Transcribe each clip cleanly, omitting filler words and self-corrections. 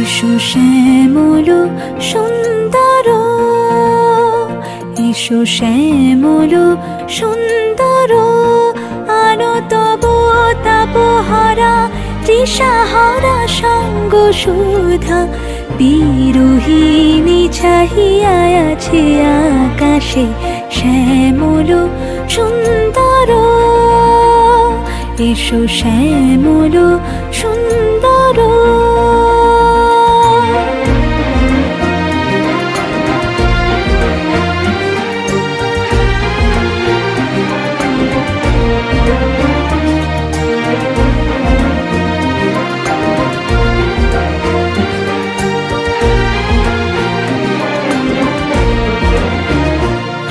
এসো শ্যামল সুন্দর, এসো শ্যামল সুন্দর, আনো তব তাপহারা তৃষাহারা সঙ্গ সুধা। বিরোহিণী চাহিয়া আছে আকাশে শ্যামল সুন্দর, এসো শ্যামল সুন্দর।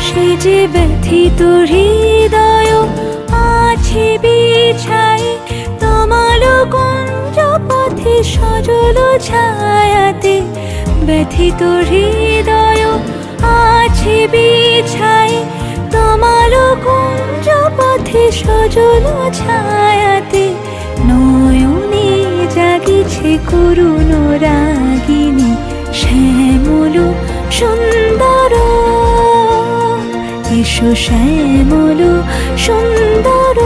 সে যে ব্যথিত হৃদয় আছে বিছাই, তমাল কুঞ্জ পথে সজল ছায়াতে। ব্যথিত হৃদয় আছে বিছাই, তমাল কুঞ্জ পথে সজল ছায়াতে। নয়নে জাগিছে করুণ রাগিনী শ্যামল সুন্দর, এসো শ্যামল সুন্দর।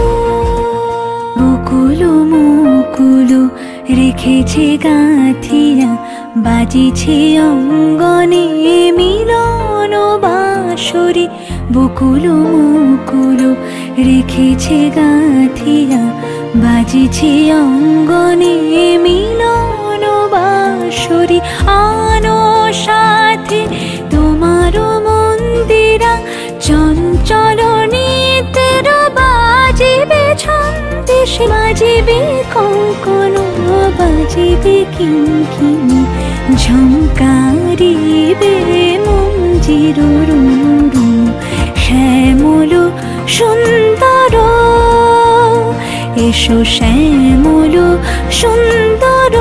বকুল মুকুল রেখেছে গাঁথিয়া, বাজিছে অঙ্গনে মিলন বাঁশরি। বকুল মুকুল রেখেছে গাঁথিয়া, বাজিছে অঙ্গনে মিলন বাঁশরি। আনো সাথে তোমার মন্দিরা, চঞ্চল নিতের বাজিবে ছন্দেশে। বাজিবে কঙ্কণ, বাজিবে কিঙ্কিণী, ঝঙ্কারিবে মঞ্জির রুনু। শ্যামল সুন্দর, এসো শ্যামল সুন্দর।